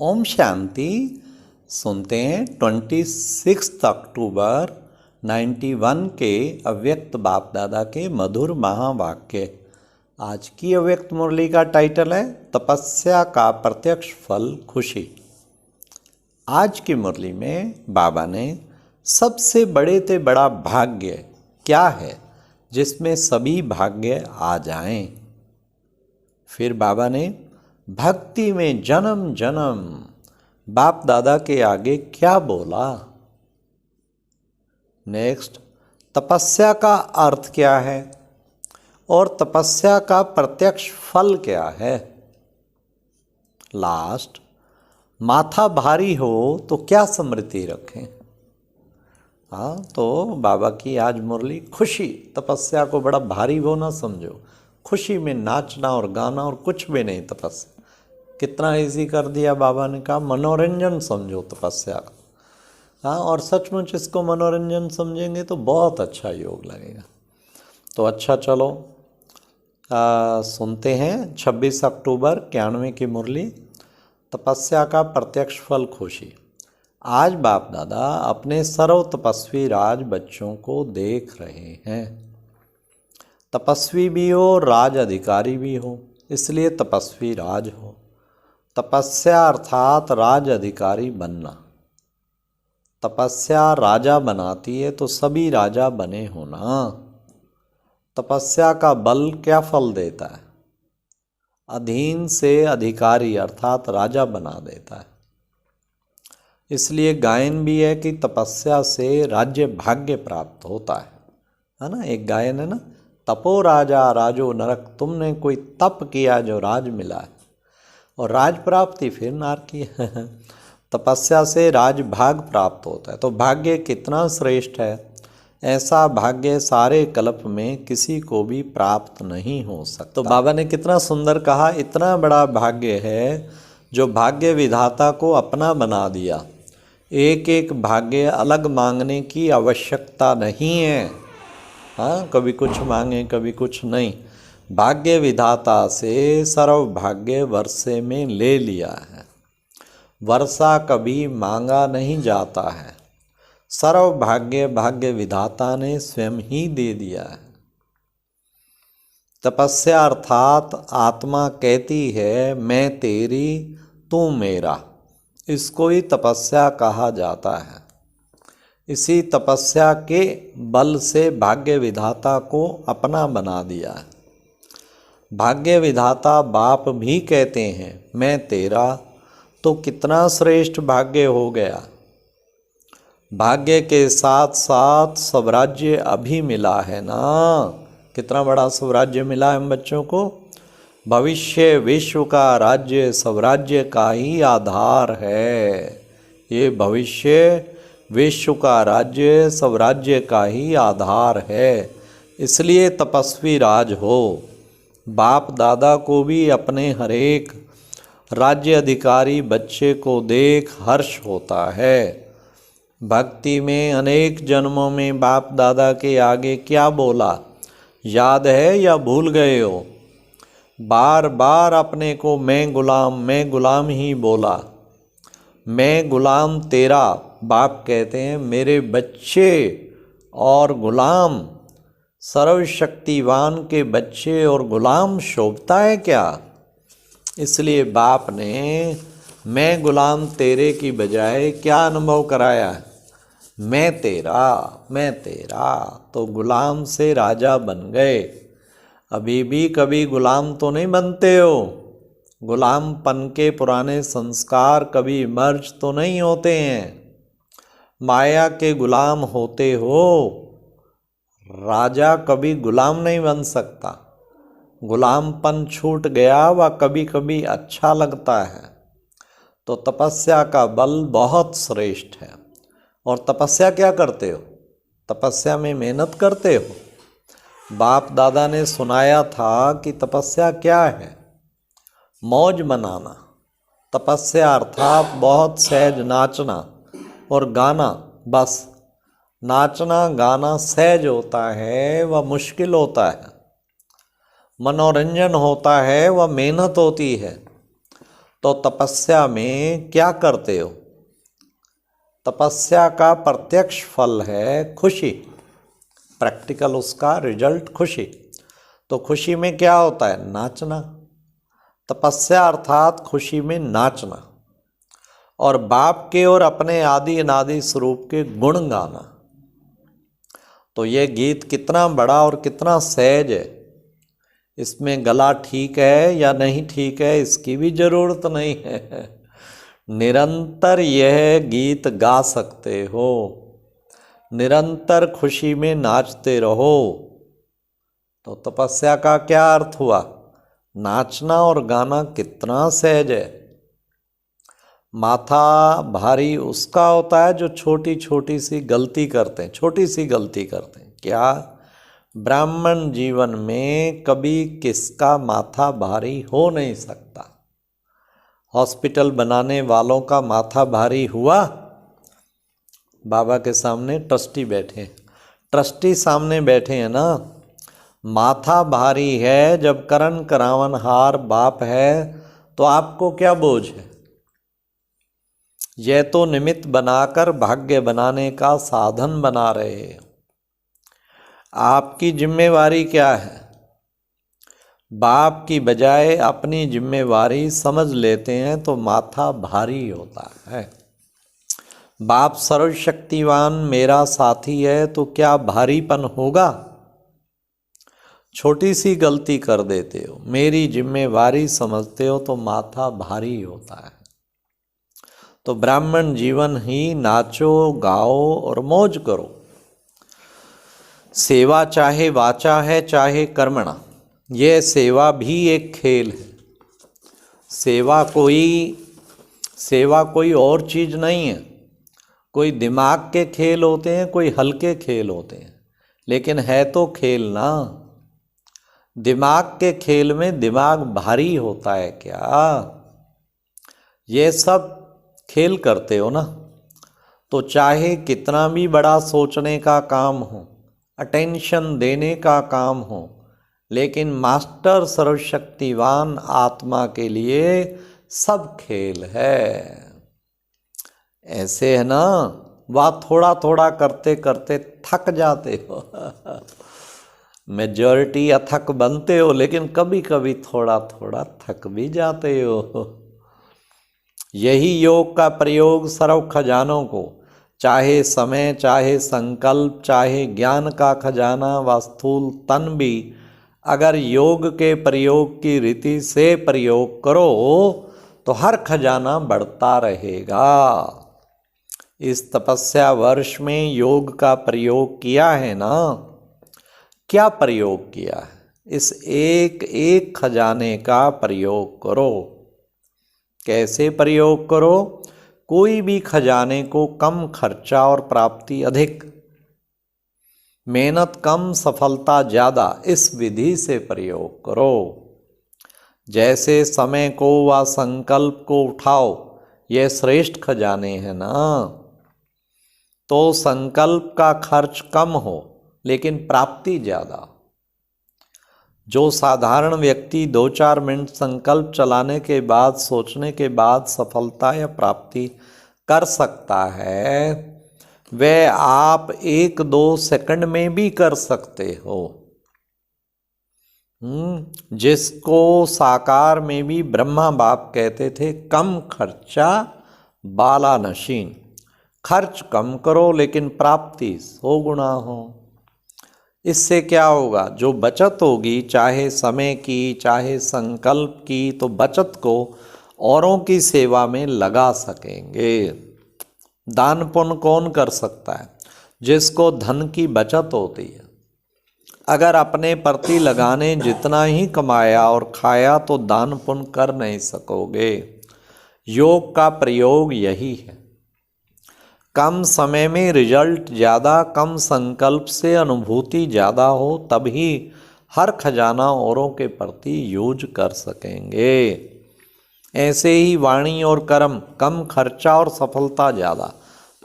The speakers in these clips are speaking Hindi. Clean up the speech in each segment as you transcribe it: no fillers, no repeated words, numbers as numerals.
ओम शांति। सुनते हैं 26 अक्टूबर 91 के अव्यक्त बाप दादा के मधुर महावाक्य। आज की अव्यक्त मुरली का टाइटल है तपस्या का प्रत्यक्ष फल खुशी। आज की मुरली में बाबा ने सबसे बड़े से बड़ा भाग्य क्या है जिसमें सभी भाग्य आ जाएं। फिर बाबा ने भक्ति में जन्म जन्म बाप दादा के आगे क्या बोला। नेक्स्ट, तपस्या का अर्थ क्या है और तपस्या का प्रत्यक्ष फल क्या है। लास्ट, माथा भारी हो तो क्या स्मृति रखें। हाँ, तो बाबा की आज मुरली खुशी। तपस्या को बड़ा भारी वो ना समझो, खुशी में नाचना और गाना और कुछ भी नहीं। तपस्या कितना इजी कर दिया बाबा ने, कहा मनोरंजन समझो तपस्या का। हाँ, और सचमुच इसको मनोरंजन समझेंगे तो बहुत अच्छा योग लगेगा। तो अच्छा, चलो सुनते हैं 26 अक्टूबर 91 की मुरली, तपस्या का प्रत्यक्ष फल खुशी। आज बाप दादा अपने सर्व तपस्वी राज बच्चों को देख रहे हैं। तपस्वी भी हो, राज अधिकारी भी हो, इसलिए तपस्वी राज हो। तपस्या अर्थात राज अधिकारी बनना। तपस्या राजा बनाती है तो सभी राजा बने होना। तपस्या का बल क्या फल देता है? अधीन से अधिकारी अर्थात राजा बना देता है। इसलिए गायन भी है कि तपस्या से राज्य भाग्य प्राप्त होता है ना। एक गायन है ना, तपो राजा राजो नरक, तुमने कोई तप किया जो राज मिला है, और राज प्राप्ति फिर नार की। तपस्या से राज भाग प्राप्त होता है। तो भाग्य कितना श्रेष्ठ है, ऐसा भाग्य सारे कल्प में किसी को भी प्राप्त नहीं हो सकता। तो बाबा ने कितना सुंदर कहा, इतना बड़ा भाग्य है जो भाग्य विधाता को अपना बना दिया। एक एक भाग्य अलग मांगने की आवश्यकता नहीं है। हाँ, कभी कुछ मांगे कभी कुछ नहीं। भाग्य विधाता से सर्व भाग्य वर्षे में ले लिया है। वर्षा कभी मांगा नहीं जाता है, सर्व भाग्य भाग्य विधाता ने स्वयं ही दे दिया है। तपस्या अर्थात आत्मा कहती है मैं तेरी तू मेरा, इसको ही तपस्या कहा जाता है। इसी तपस्या के बल से भाग्य विधाता को अपना बना दिया है। भाग्य विधाता बाप भी कहते हैं मैं तेरा, तो कितना श्रेष्ठ भाग्य हो गया। भाग्य के साथ साथ स्वराज्य अभी मिला है ना। कितना बड़ा स्वराज्य मिला है हम बच्चों को। भविष्य विश्व का राज्य स्वराज्य का ही आधार है। ये भविष्य विश्व का राज्य स्वराज्य का ही आधार है। इसलिए तपस्वी राज हो। बाप दादा को भी अपने हरेक राज्य अधिकारी बच्चे को देख हर्ष होता है। भक्ति में अनेक जन्मों में बाप दादा के आगे क्या बोला याद है या भूल गए हो? बार बार अपने को मैं गुलाम ही बोला। मैं गुलाम तेरा। बाप कहते हैं मेरे बच्चे और गुलाम, सर्वशक्तिवान के बच्चे और गुलाम शोभता है क्या? इसलिए बाप ने मैं गुलाम तेरे की बजाय क्या अनुभव कराया है? मैं तेरा, मैं तेरा। तो गुलाम से राजा बन गए। अभी भी कभी गुलाम तो नहीं बनते हो। गुलामपन के पुराने संस्कार कभी मर्ज तो नहीं होते हैं। माया के गुलाम होते हो। राजा कभी गुलाम नहीं बन सकता। गुलामपन छूट गया वह कभी कभी अच्छा लगता है। तो तपस्या का बल बहुत श्रेष्ठ है। और तपस्या क्या करते हो? तपस्या में मेहनत करते हो। बाप दादा ने सुनाया था कि तपस्या क्या है? मौज मनाना। तपस्या अर्थात बहुत सहज नाचना और गाना। बस नाचना गाना सहज होता है, वह मुश्किल होता है। मनोरंजन होता है, वह मेहनत होती है। तो तपस्या में क्या करते हो? तपस्या का प्रत्यक्ष फल है खुशी, प्रैक्टिकल उसका रिजल्ट खुशी। तो खुशी में क्या होता है? नाचना। तपस्या अर्थात खुशी में नाचना, और बाप के और अपने आदि अनादि स्वरूप के गुण गाना। तो ये गीत कितना बड़ा और कितना सहज है, इसमें गला ठीक है या नहीं ठीक है इसकी भी जरूरत नहीं है, निरंतर यह गीत गा सकते हो, निरंतर खुशी में नाचते रहो। तो तपस्या का क्या अर्थ हुआ? नाचना और गाना कितना सहज है। माथा भारी उसका होता है जो छोटी छोटी सी गलती करते हैं, छोटी सी गलती करते हैं। क्या? ब्राह्मण जीवन में कभी किसका माथा भारी हो नहीं सकता। हॉस्पिटल बनाने वालों का माथा भारी हुआ? बाबा के सामने ट्रस्टी बैठे, ट्रस्टी सामने बैठे हैं ना। माथा भारी है जब करण करावनहार बाप है, तो आपको क्या बोझ है? यह तो निमित्त बनाकर भाग्य बनाने का साधन बना रहे हो। आपकी जिम्मेवारी क्या है? बाप की बजाय अपनी जिम्मेवारी समझ लेते हैं तो माथा भारी होता है। बाप सर्वशक्तिवान मेरा साथी है तो क्या भारीपन होगा? छोटी सी गलती कर देते हो, मेरी जिम्मेवारी समझते हो तो माथा भारी होता है। तो ब्राह्मण जीवन ही नाचो गाओ और मौज करो। सेवा चाहे वाचा है चाहे कर्मणा, यह सेवा भी एक खेल है। सेवा कोई और चीज़ नहीं है। कोई दिमाग के खेल होते हैं, कोई हल्के खेल होते हैं, लेकिन है तो खेल ना। दिमाग के खेल में दिमाग भारी होता है क्या? ये सब खेल करते हो ना, तो चाहे कितना भी बड़ा सोचने का काम हो, अटेंशन देने का काम हो, लेकिन मास्टर सर्वशक्तिवान आत्मा के लिए सब खेल है। ऐसे है ना, वह थोड़ा थोड़ा करते करते थक जाते हो मेजॉरिटी अथक बनते हो, लेकिन कभी कभी थोड़ा थोड़ा थक भी जाते हो। यही योग का प्रयोग सर्व खजानों को, चाहे समय, चाहे संकल्प, चाहे ज्ञान का खजाना व स्थूल तन भी, अगर योग के प्रयोग की रीति से प्रयोग करो तो हर खजाना बढ़ता रहेगा। इस तपस्या वर्ष में योग का प्रयोग किया है ना? क्या प्रयोग किया है? इस एक एक खजाने का प्रयोग करो। कैसे प्रयोग करो? कोई भी खजाने को कम खर्चा और प्राप्ति अधिक, मेहनत कम सफलता ज़्यादा, इस विधि से प्रयोग करो। जैसे समय को व संकल्प को उठाओ, ये श्रेष्ठ खजाने हैं ना। तो संकल्प का खर्च कम हो लेकिन प्राप्ति ज़्यादा। जो साधारण व्यक्ति 2-4 मिनट संकल्प चलाने के बाद, सोचने के बाद सफलता या प्राप्ति कर सकता है, वह आप 1-2 सेकंड में भी कर सकते हो। जिसको साकार में भी ब्रह्मा बाप कहते थे, कम खर्चा बाला नशीन। खर्च कम करो लेकिन प्राप्ति 100 गुना हो। इससे क्या होगा? जो बचत होगी, चाहे समय की चाहे संकल्प की, तो बचत को औरों की सेवा में लगा सकेंगे। दान पुण्य कौन कर सकता है? जिसको धन की बचत होती है। अगर अपने प्रति लगाने जितना ही कमाया और खाया तो दान पुण्य कर नहीं सकोगे। योग का प्रयोग यही है। कम समय में रिजल्ट ज़्यादा, कम संकल्प से अनुभूति ज़्यादा हो, तभी हर खजाना औरों के प्रति यूज कर सकेंगे। ऐसे ही वाणी और कर्म, कम खर्चा और सफलता ज़्यादा,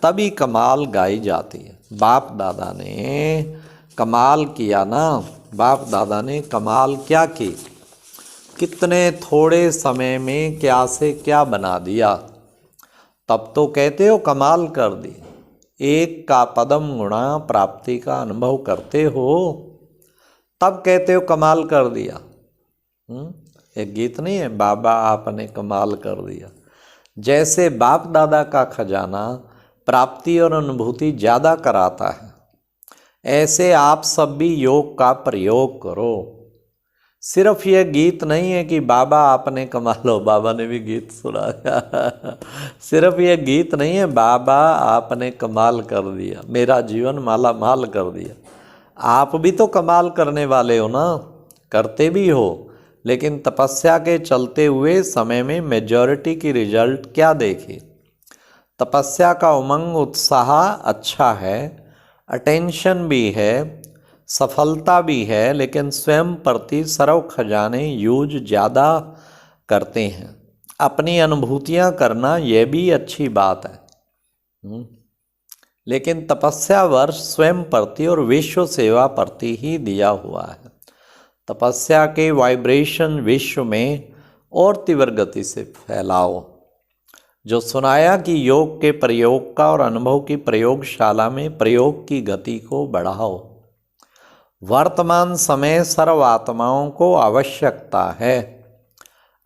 तभी कमाल गाई जाती है। बाप दादा ने कमाल किया ना। बाप दादा ने कमाल क्या की? कितने थोड़े समय में क्या से क्या बना दिया। तब तो कहते हो कमाल कर दी। एक का पदम गुणा प्राप्ति का अनुभव करते हो, तब कहते हो कमाल कर दिया। एक गीत नहीं है, बाबा आपने कमाल कर दिया। जैसे बाप दादा का खजाना प्राप्ति और अनुभूति ज़्यादा कराता है, ऐसे आप सब भी योग का प्रयोग करो। सिर्फ ये गीत नहीं है कि बाबा आपने कमाल हो, बाबा ने भी गीत सुनाया। सिर्फ ये गीत नहीं है, बाबा आपने कमाल कर दिया, मेरा जीवन माला माल कर दिया। आप भी तो कमाल करने वाले हो ना, करते भी हो, लेकिन तपस्या के चलते हुए समय में मेजॉरिटी की रिजल्ट क्या देखी। तपस्या का उमंग उत्साह अच्छा है, अटेंशन भी है, सफलता भी है, लेकिन स्वयं प्रति सर्व खजाने यूज ज़्यादा करते हैं। अपनी अनुभूतियाँ करना यह भी अच्छी बात है, लेकिन तपस्या वर्ष स्वयं प्रति और विश्व सेवा प्रति ही दिया हुआ है। तपस्या के वाइब्रेशन विश्व में और तीव्र गति से फैलाओ। जो सुनाया कि योग के प्रयोग का और अनुभव की प्रयोगशाला में प्रयोग की गति को बढ़ाओ। वर्तमान समय सर्व आत्माओं को आवश्यकता है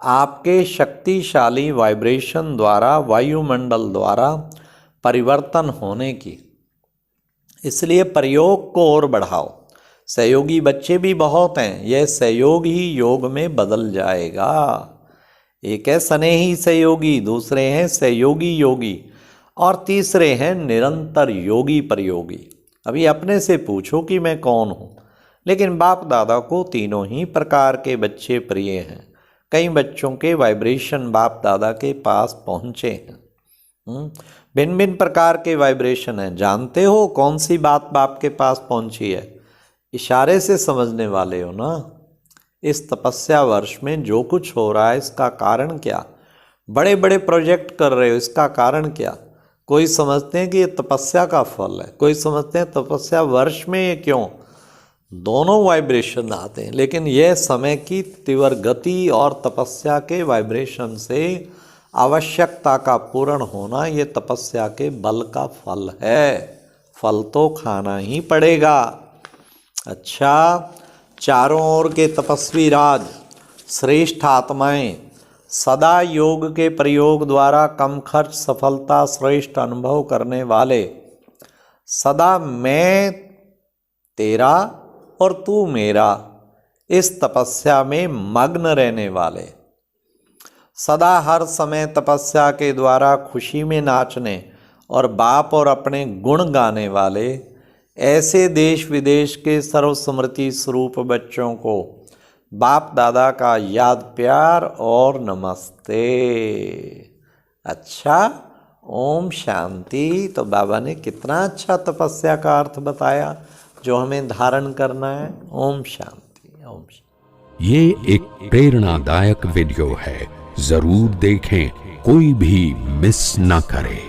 आपके शक्तिशाली वाइब्रेशन द्वारा वायुमंडल द्वारा परिवर्तन होने की। इसलिए प्रयोग को और बढ़ाओ। सहयोगी बच्चे भी बहुत हैं, यह सहयोग ही योग में बदल जाएगा। एक है स्नेही सहयोगी, दूसरे हैं सहयोगी योगी, और तीसरे हैं निरंतर योगी प्रयोगी। अभी अपने से पूछो कि मैं कौन हूँ। लेकिन बाप दादा को तीनों ही प्रकार के बच्चे प्रिय हैं। कई बच्चों के वाइब्रेशन बाप दादा के पास पहुँचे हैं। भिन्न भिन्न प्रकार के वाइब्रेशन हैं। जानते हो कौन सी बात बाप के पास पहुँची है? इशारे से समझने वाले हो ना। इस तपस्या वर्ष में जो कुछ हो रहा है, इसका कारण क्या? बड़े बड़े प्रोजेक्ट कर रहे हो, इसका कारण क्या? कोई समझते हैं कि ये तपस्या का फल है, कोई समझते हैं तपस्या वर्ष में ये क्यों। दोनों वाइब्रेशन आते हैं, लेकिन यह समय की तीव्र गति और तपस्या के वाइब्रेशन से आवश्यकता का पूर्ण होना, ये तपस्या के बल का फल है। फल तो खाना ही पड़ेगा। अच्छा, चारों ओर के तपस्वी राज, श्रेष्ठ आत्माएं, सदा योग के प्रयोग द्वारा कम खर्च सफलता श्रेष्ठ अनुभव करने वाले, सदा मैं तेरा और तू मेरा इस तपस्या में मग्न रहने वाले, सदा हर समय तपस्या के द्वारा खुशी में नाचने और बाप और अपने गुण गाने वाले, ऐसे देश विदेश के सर्वस्मृति स्वरूप बच्चों को बाप दादा का याद प्यार और नमस्ते। अच्छा, ओम शांति। तो बाबा ने कितना अच्छा तपस्या का अर्थ बताया जो हमें धारण करना है। ओम शांति, ओम शांति। ये एक प्रेरणादायक वीडियो है, जरूर देखें, कोई भी मिस ना करे।